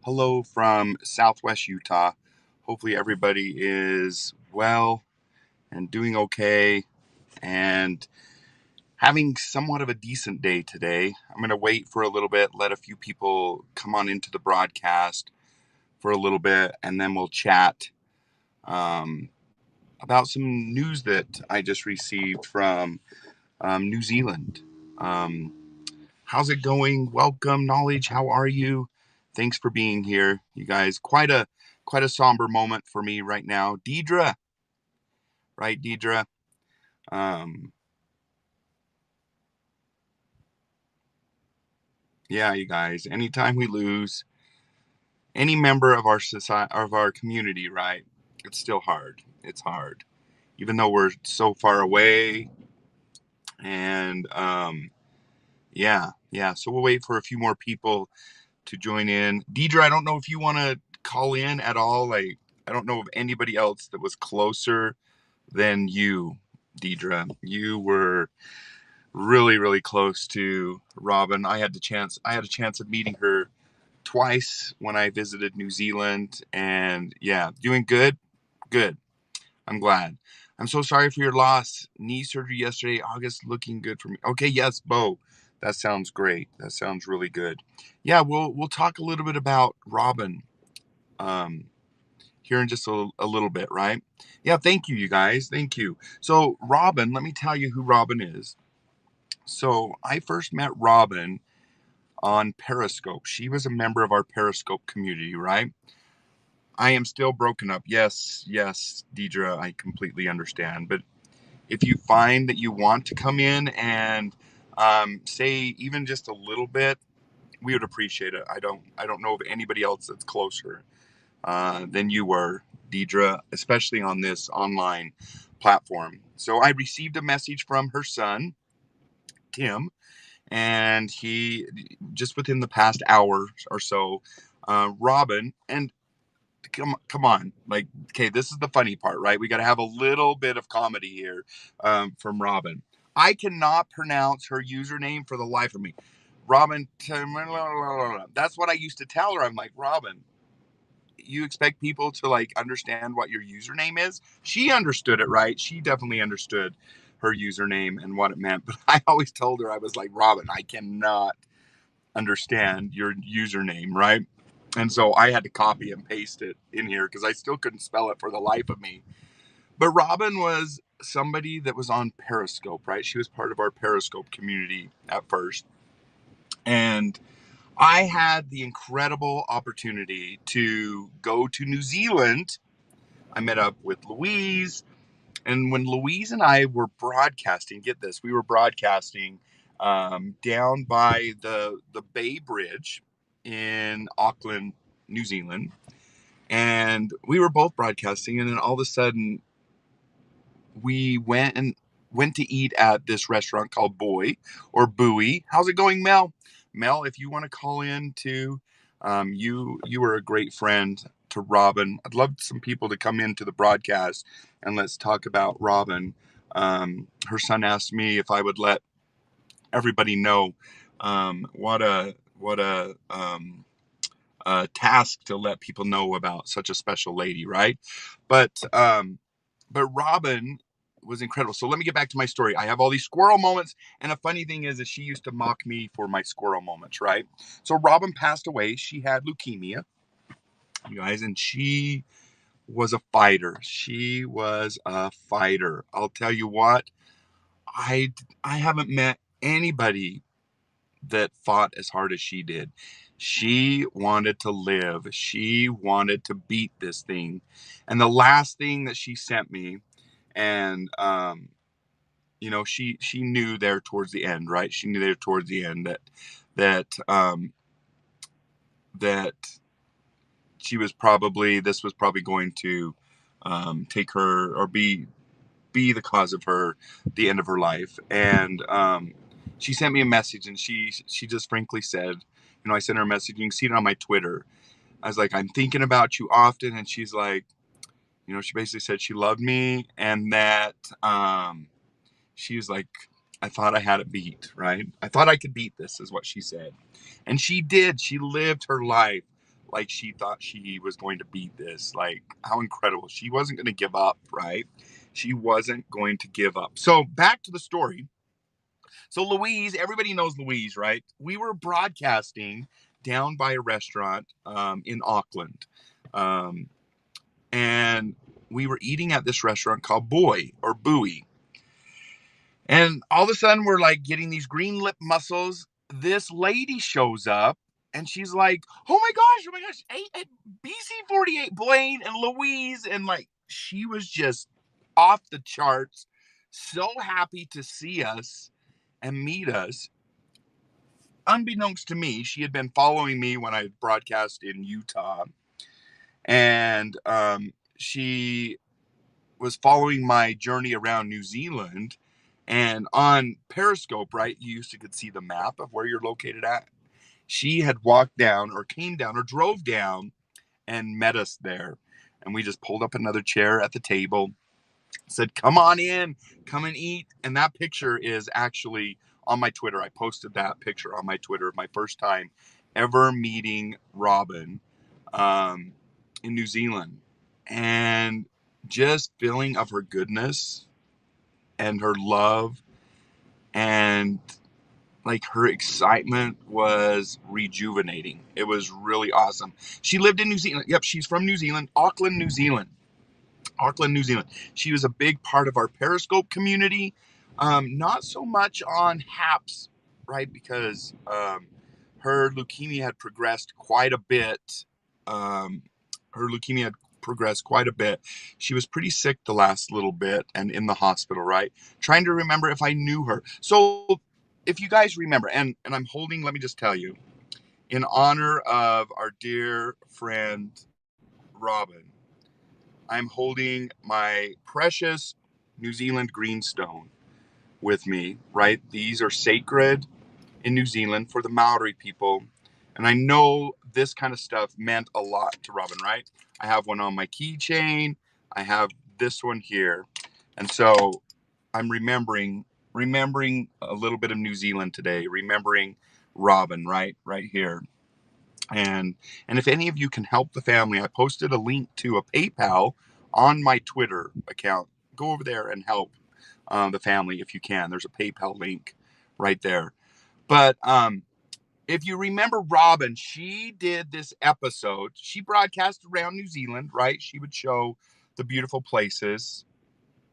Hello from Southwest Utah. Hopefully, everybody is well and doing okay and having somewhat of a decent day today. I'm going to wait for a little bit, let a few people come on into the broadcast for a little bit, and then we'll chat um, about some news that I just received from New Zealand. Um, how's it going? Welcome, Knowledge. How are you? Thanks for being here, you guys. Quite a somber moment for me right now. Deidre, right, Deidre? Um, yeah, you guys. Anytime we lose any member of our society, of our community, right? It's still hard. It's hard, even though we're so far away. And yeah. So we'll wait for a few more people to join in. Deidre, I don't know if you want to call in at all. Like, I don't know of anybody else that was closer than you, Deidre. You were really, really close to Robyn. I had a chance of meeting her twice when I visited New Zealand, and yeah, doing good. Good. I'm glad. I'm so sorry for your loss. Knee surgery yesterday. August looking good for me. Okay, yes, Bo. That sounds great. That sounds really good. Yeah, we'll talk a little bit about Robyn um here in just a little bit, right? Yeah, thank you, you guys. Thank you. So Robyn, let me tell you who Robyn is. So I first met Robyn on Periscope. She was a member of our Periscope community, right? I am still broken up. Yes, Deidre, I completely understand. But if you find that you want to come in and say even just a little bit, we would appreciate it. I don't know of anybody else that's closer than you were, Deidre, especially on this online platform. So I received a message from her son, Tim, and he just within the past hour or so, Robyn, and come on, like, okay, this is the funny part, right? We got to have a little bit of comedy here from Robyn. I cannot pronounce her username for the life of me. Robyn, that's what I used to tell her. I'm like, Robyn, you expect people to like understand what your username is? She understood it, right? She definitely understood her username and what it meant. But I always told her, I was like, Robyn, I cannot understand your username, right? And so I had to copy and paste it in here because I still couldn't spell it for the life of me. But Robyn was somebody that was on Periscope, right? She was part of our Periscope community at first. And I had the incredible opportunity to go to New Zealand. I met up with Louise. And when Louise and I were broadcasting, get this, we were broadcasting down by the Bay Bridge in Auckland, New Zealand. And we were both broadcasting, and then all of a sudden we went to eat at this restaurant called Boy or Bowie. How's it going, Mel? Mel, if you want to call in too, you were a great friend to Robyn. I'd love some people to come into the broadcast and let's talk about Robyn. Her son asked me if I would let everybody know what a task to let people know about such a special lady, right? But Robyn was incredible. So let me get back to my story. I have all these squirrel moments, and a funny thing is that she used to mock me for my squirrel moments, right? So Robyn passed away. She had leukemia, you guys, and she was a fighter. She was a fighter. I'll tell you what, I haven't met anybody that fought as hard as she did. She wanted to live. She wanted to beat this thing. And the last thing that she sent me, and she knew there towards the end, right? She knew there towards the end that she was probably this was probably going to take her or be the cause of the end of her life. And she sent me a message, and she just frankly said, I sent her a message. You can see it on my Twitter. I was like, I'm thinking about you often. And she's like, she basically said she loved me, and that she was like, I thought I had it beat, right? I thought I could beat this, is what she said. And she did. She lived her life like she thought she was going to beat this. Like, how incredible. She wasn't going to give up, right? She wasn't going to give up. So back to the story. So Louise, everybody knows Louise, right? We were broadcasting down by a restaurant in Auckland. Um, and we were eating at this restaurant called Boy or Bowie. And all of a sudden, we're like getting these green lip muscles. This lady shows up and she's like, oh my gosh, BC48 Blaine and Louise. And like, she was just off the charts, so happy to see us and meet us. Unbeknownst to me, she had been following me when I broadcast in Utah. And she was following my journey around New Zealand. And on Periscope, right, you could see the map of where you're located at. She had walked down or came down or drove down and met us there. And we just pulled up another chair at the table, said, come on in, come and eat. And that picture is actually on my Twitter. I posted that picture on my Twitter, my first time ever meeting Robyn in New Zealand. And just feeling of her goodness and her love and like her excitement was rejuvenating. It was really awesome. She lived in New Zealand. Yep, she's from New Zealand, Auckland, New Zealand. Auckland, New Zealand. She was a big part of our Periscope community. Not so much on HAPS, right? Because her leukemia had progressed quite a bit. Her leukemia had progressed quite a bit. She was pretty sick the last little bit and in the hospital, right? Trying to remember if I knew her. So if you guys remember, and I'm holding, let me just tell you, in honor of our dear friend Robyn, I'm holding my precious New Zealand greenstone with me, right? These are sacred in New Zealand for the Maori people. And I know this kind of stuff meant a lot to Robyn, right? I have one on my keychain. I have this one here. And so I'm remembering a little bit of New Zealand today, remembering Robyn, right here. And if any of you can help the family, I posted a link to a PayPal on my Twitter account. Go over there and help the family if you can. There's a PayPal link right there. But if you remember Robyn, she did this episode. She broadcast around New Zealand, right? She would show the beautiful places,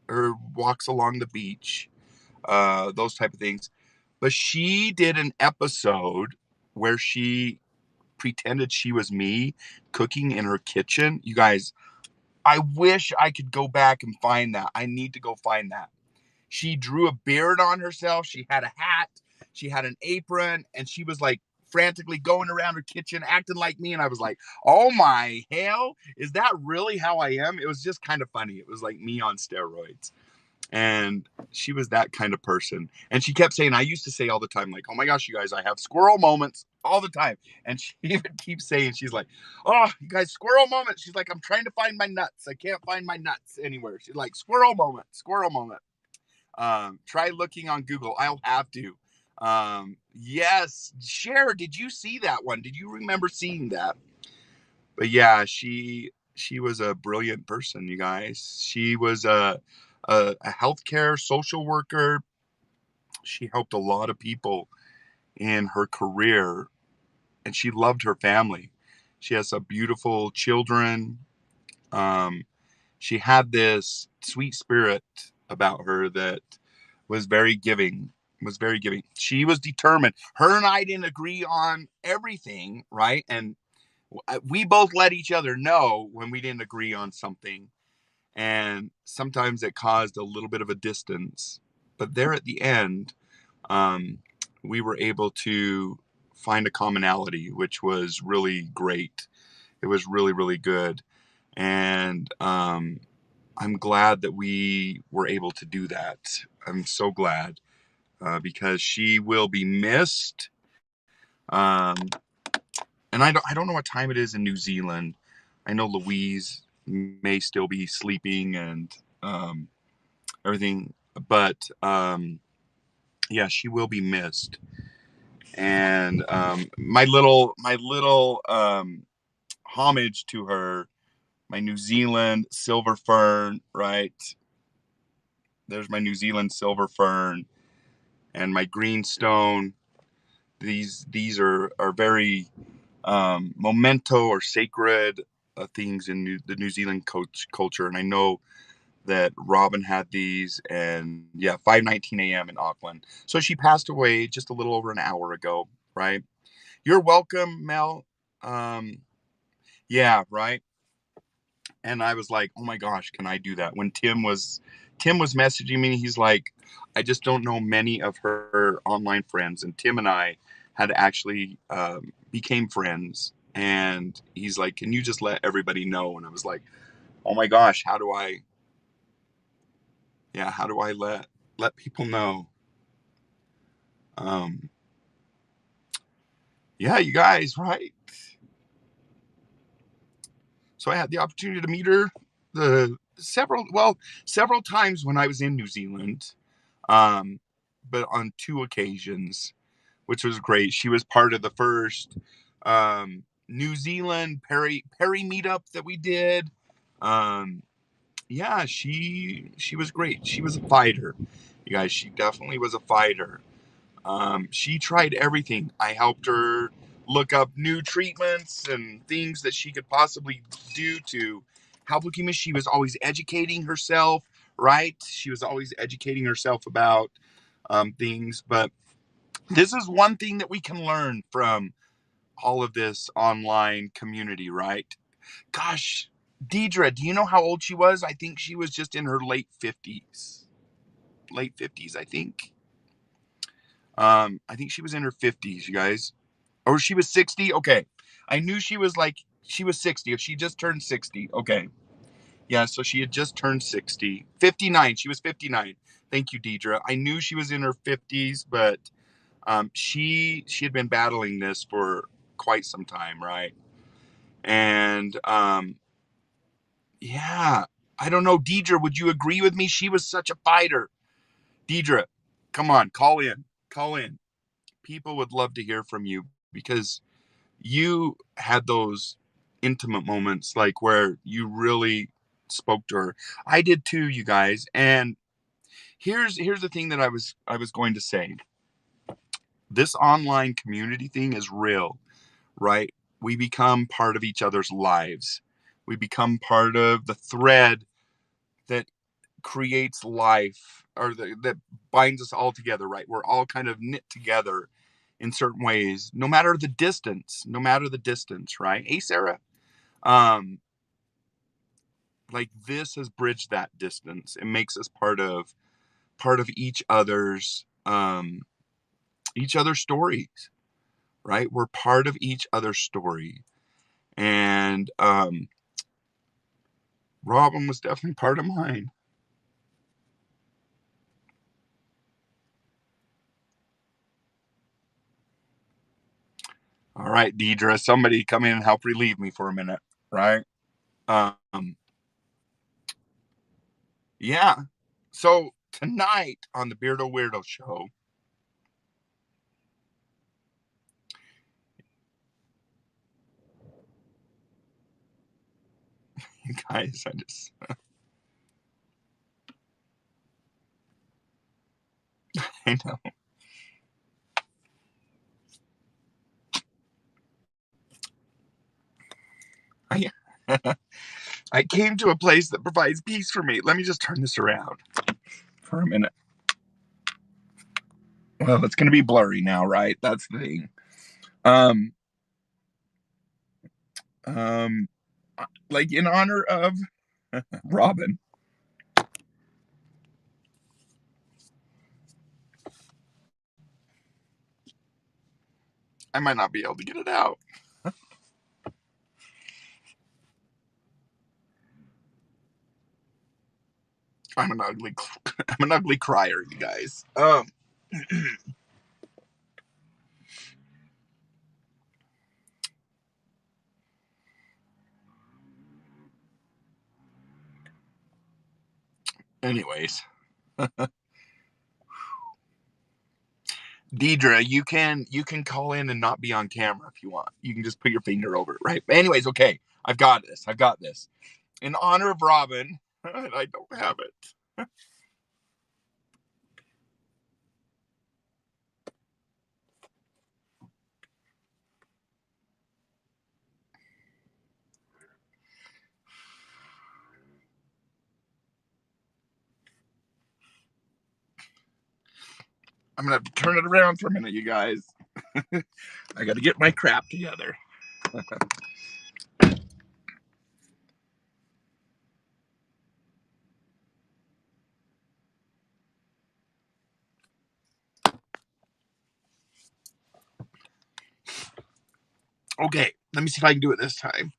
her walks along the beach, those type of things. But she did an episode where she pretended she was me cooking in her kitchen. You guys, I wish I could go back and find that. I need to go find that. She drew a beard on herself. She had a hat. She had an apron. And she was like frantically going around her kitchen acting like me. And I was like, oh my hell, is that really how I am? It was just kind of funny. It was like me on steroids. And she was that kind of person. And she kept saying, I used to say all the time, like, oh my gosh, you guys, I have squirrel moments all the time. And she even keeps saying, she's like, oh, you guys, squirrel moments. She's like, I'm trying to find my nuts. I can't find my nuts anywhere. She's like, squirrel moment, squirrel moment. Try looking on Google. I'll have to. Yes, Cher, did you see that one? Did you remember seeing that? But yeah, she was a brilliant person, you guys. She was a healthcare social worker. She helped a lot of people in her career, and she loved her family. She has some beautiful children. She had this sweet spirit about her that was very giving. She was determined. Her and I didn't agree on everything, right? And we both let each other know when we didn't agree on something. And sometimes it caused a little bit of a distance. But there at the end, we were able to find a commonality, which was really great. It was really, really good. And I'm glad that we were able to do that. I'm so glad because she will be missed. And I don't know what time it is in New Zealand. I know Louise may still be sleeping and everything, but yeah, she will be missed. And my little homage to her. My New Zealand silver fern, right? There's my New Zealand silver fern and my greenstone. These are very memento or sacred things in the New Zealand culture. And I know that Robyn had these, and yeah, 5:19 a.m. in Auckland. So she passed away just a little over an hour ago, right? You're welcome, Mel. Yeah, right. And I was like, oh my gosh, can I do that? When Tim was messaging me, he's like, I just don't know many of her online friends, and Tim and I had actually became friends. And he's like, can you just let everybody know? And I was like, oh my gosh, how do I let people know? Um, yeah, you guys, right? So I had the opportunity to meet her several times when I was in New Zealand, um, but on two occasions, which was great. She was part of the first New Zealand Perry meetup that we did. Um, yeah, she was great. She was a fighter, you guys. She definitely was a fighter. She tried everything. I helped her look up new treatments and things that she could possibly do to help leukemia. She was always educating herself, right? She was always educating herself about things. But this is one thing that we can learn from all of this online community, right? Gosh, Deidre, do you know how old she was? I think she was just in her late 50s. Late 50s, I think. I think she was in her 50s, you guys. Or she was 60. Okay. I knew she was 60. If she just turned 60. Okay. Yeah, so she had just turned 60. 59. She was 59. Thank you, Deidre. I knew she was in her 50s, but she had been battling this for quite some time, right? And yeah, I don't know, Deidre, would you agree with me? She was such a fighter. Deidre, come on, call in. Call in. People would love to hear from you because you had those intimate moments, like where you really spoke to her. I did too, you guys. And here's the thing that I was going to say. This online community thing is real, right? We become part of each other's lives. We become part of the thread that creates life, or that binds us all together, right? We're all kind of knit together in certain ways, no matter the distance, right? Hey, Sarah. Um, like this has bridged that distance. It makes us part of each other's stories, right? We're part of each other's story. And Robyn was definitely part of mine. All right, Deidre, somebody come in and help relieve me for a minute, right? Um, yeah. So tonight on the Beardo Weirdo Show, you guys, I know. I, I came to a place that provides peace for me. Let me just turn this around for a minute. Well, it's going to be blurry now, right? That's the thing. Um, um, like in honor of Robyn, I might not be able to get it out. I'm an ugly, I'm an ugly crier, you guys. Anyways, Deidre, you can call in and not be on camera if you want. You can just put your finger over it, right? But anyways, okay. I've got this. I've got this. In honor of Robyn, and I don't have it. I'm gonna have to turn it around for a minute, you guys. I gotta get my crap together. Okay, let me see if I can do it this time.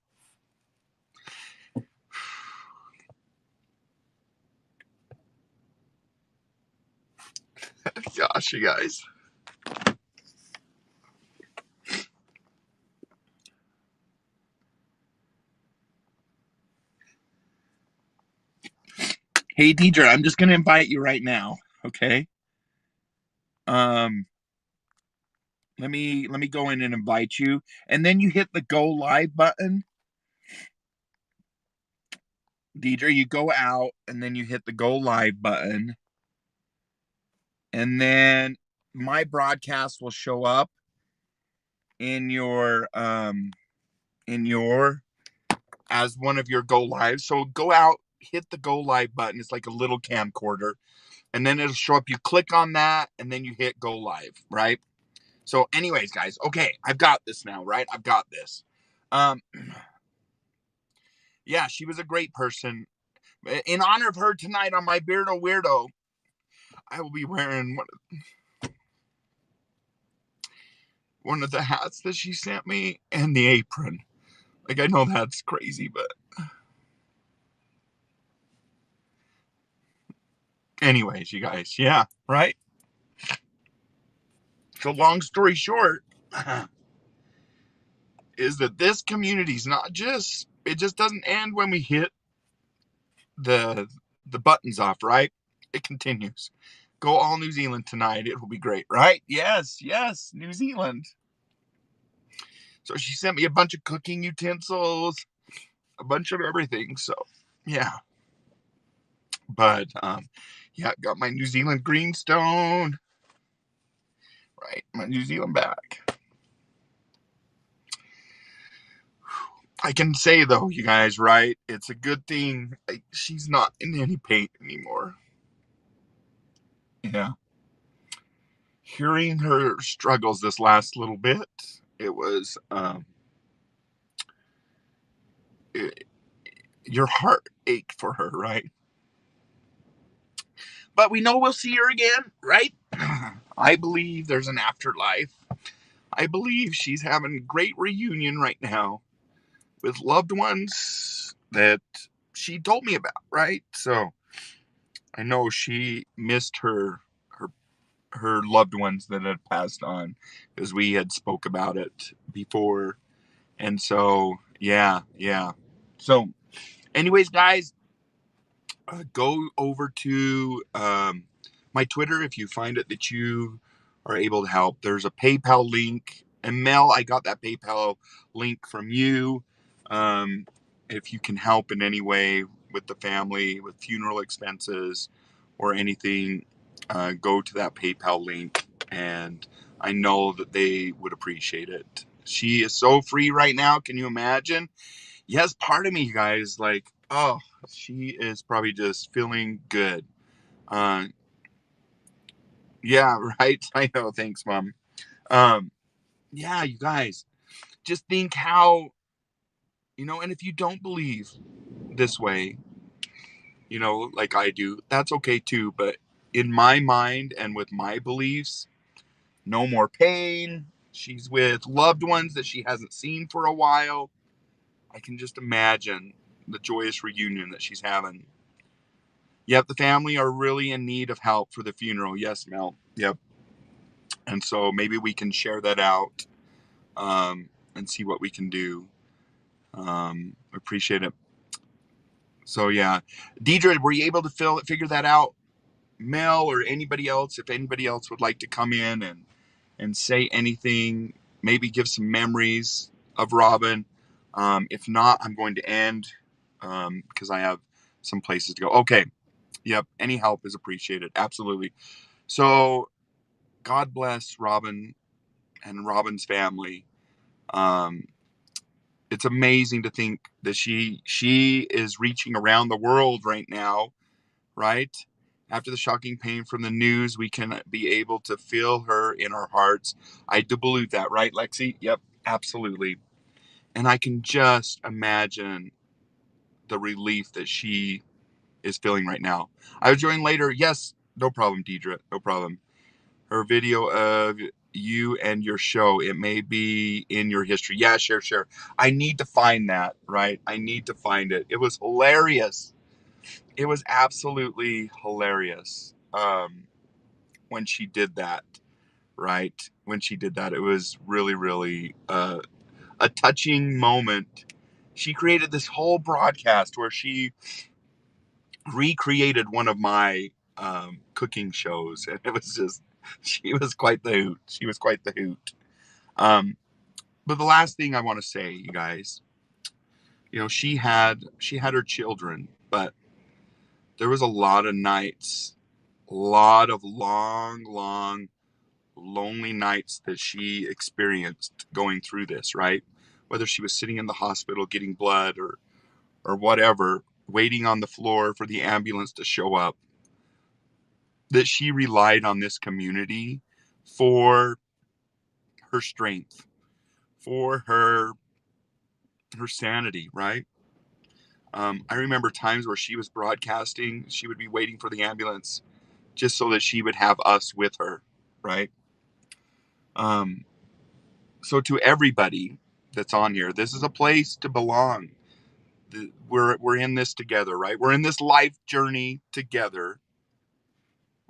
Gosh, you guys. Hey, Deidre, I'm just gonna invite you right now. Okay. Um, let me go in and invite you, and then you hit the go live button. Deidre, you go out, and then you hit the go live button, and then my broadcast will show up in your as one of your go lives. So go out, hit the go live button. It's like a little camcorder, and then it'll show up. You click on that, and then you hit go live, right? So, anyways, guys, okay, I've got this now, right? I've got this. Um, yeah, she was a great person. In honor of her tonight on my Beardo Weirdo, I will be wearing one of the hats that she sent me and the apron. Like, I know that's crazy, but anyways, you guys, yeah, right? So, long story short, is that this community's not just, it just doesn't end when we hit the the buttons off, right? It continues. Go all New Zealand tonight. It will be great, right? Yes, yes, New Zealand. So she sent me a bunch of cooking utensils, a bunch of everything. So yeah. But yeah, got my New Zealand greenstone. Right, my New Zealand back. I can say though, you guys, right? It's a good thing she's not in any pain anymore. Yeah. Hearing her struggles this last little bit, it was it, your heart ached for her, right? But we know we'll see her again, right? I believe there's an afterlife. I believe she's having a great reunion right now with loved ones that she told me about, right? So I know she missed her loved ones that had passed on because we had spoke about it before. And so yeah. So anyways, guys, go over to my Twitter if you find it that you are able to help. There's a PayPal link. And Mel, I got that PayPal link from you. Um, if you can help in any way with the family, with funeral expenses or anything, go to that PayPal link. And I know that they would appreciate it. She is so free right now. Can you imagine? Yes, part of me, guys, like, oh, she is probably just feeling good. Uh, yeah, right. I know. Thanks, Mom. Um, yeah, you guys, just think how, and if you don't believe this way, like I do, that's okay too. But in my mind and with my beliefs, no more pain. She's with loved ones that she hasn't seen for a while. I can just imagine the joyous reunion that she's having. Yep, the family are really in need of help for the funeral. Yes, Mel. Yep. And so maybe we can share that out and see what we can do. Appreciate it. So yeah, Deidre, were you able to figure that out? Mel or anybody else, if anybody else would like to come in and and say anything, maybe give some memories of Robyn. If not, I'm going to end because I have some places to go. Okay. Yep. Any help is appreciated. Absolutely. So God bless Robyn and Robyn's family. Um, it's amazing to think that she is reaching around the world right now, right? After the shocking pain from the news, we can be able to feel her in our hearts. I do believe that, right, Lexi? Yep, absolutely. And I can just imagine the relief that she is feeling right now. I will join later. Yes, no problem, Deidre. No problem. Her video of you and your show. It may be in your history. Yeah, share. I need to find that, right? I need to find it. It was hilarious. It was absolutely hilarious when she did that, right? When she did that, it was really, really a touching moment. She created this whole broadcast where she recreated one of my cooking shows, and it was just, she was quite the hoot. She was quite the hoot. Um, but the last thing I want to say, you guys, she had her children, but there was a lot of nights, a lot of long, lonely nights that she experienced going through this, right? Whether she was sitting in the hospital getting blood or whatever, waiting on the floor for the ambulance to show up, that she relied on this community for her strength, for her sanity, right? I remember times where she was broadcasting, she would be waiting for the ambulance just so that she would have us with her, right? Um, so to everybody that's on here, this is a place to belong. We're in this together, right? We're in this life journey together.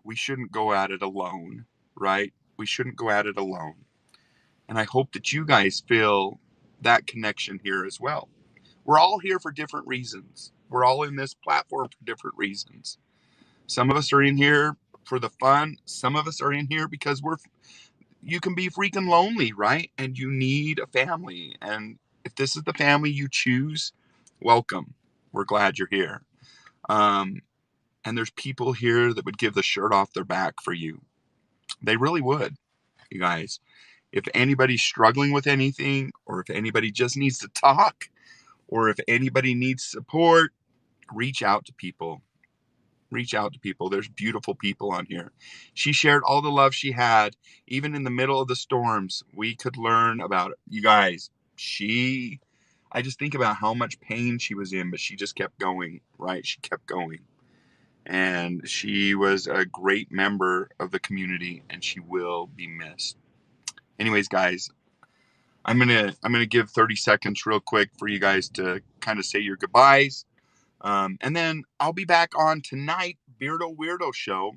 We shouldn't go at it alone, right? We shouldn't go at it alone. And I hope that you guys feel that connection here as well. We're all here for different reasons. We're all in this platform for different reasons. Some of us are in here for the fun. Some of us are in here because you can be freaking lonely, right? And you need a family. And if this is the family you choose, welcome. We're glad you're here. And there's people here that would give the shirt off their back for you. They really would, you guys. If anybody's struggling with anything, or if anybody just needs to talk, or if anybody needs support, reach out to people. Reach out to people. There's beautiful people on here. She shared all the love she had, even in the middle of the storms. We could learn about it. You guys, I just think about how much pain she was in, but she just kept going, right? She kept going. And she was a great member of the community, and she will be missed. Anyways, guys, I'm gonna give 30 seconds real quick for you guys to kind of say your goodbyes. And then I'll be back on tonight, Beardo Weirdo Show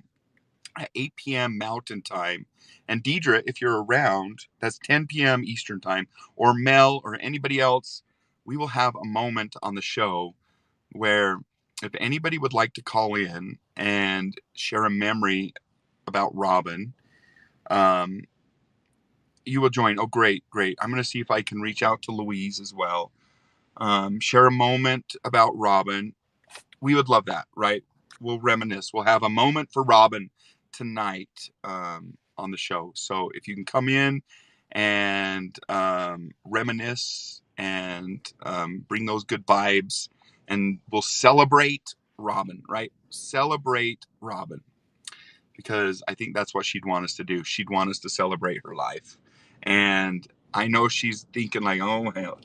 at 8 p.m. Mountain Time. And Deidre, if you're around, that's 10 p.m. Eastern Time, or Mel or anybody else, we will have a moment on the show where if anybody would like to call in and share a memory about Robyn, um, you will join. Oh, great. I'm going to see if I can reach out to Louise as well. Share a moment about Robyn. We would love that, right? We'll reminisce. We'll have a moment for Robyn tonight on the show. So if you can come in and reminisce and bring those good vibes, and we'll celebrate Robyn, right? Celebrate Robyn, because I think that's what she'd want us to do. She'd want us to celebrate her life. And I know she's thinking like, oh, hell,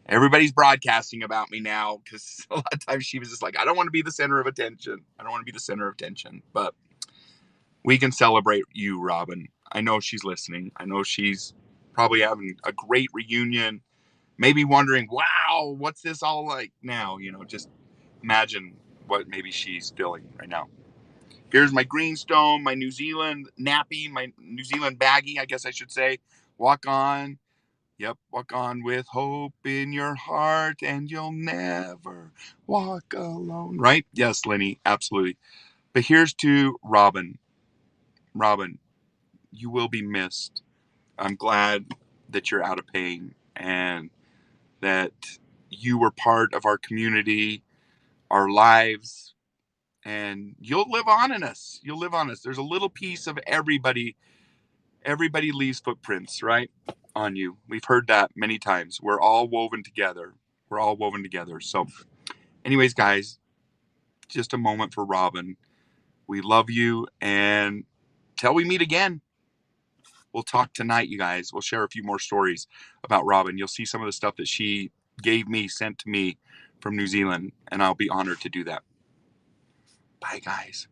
everybody's broadcasting about me now, because a lot of times she was just like, I don't want to be the center of attention. I don't want to be the center of attention. But we can celebrate you, Robyn. I know she's listening. I know she's probably having a great reunion, maybe wondering, wow, what's this all like now? Just imagine what maybe she's feeling right now. Here's my greenstone, my New Zealand nappy, my New Zealand baggie, I guess I should say. Walk on. Yep, walk on with hope in your heart, and you'll never walk alone. Right? Yes, Lenny, absolutely. But here's to Robyn. Robyn, you will be missed. I'm glad that you're out of pain and that you were part of our community, our lives, and you'll live on in us. You'll live on us. There's a little piece of everybody. Everybody leaves footprints, right? On you. We've heard that many times. We're all woven together. We're all woven together. So, anyways, guys, just a moment for Robyn. We love you, and till we meet again, we'll talk tonight, you guys. We'll share a few more stories about Robyn. You'll see some of the stuff that she gave me, sent to me from New Zealand, and I'll be honored to do that. Bye, guys.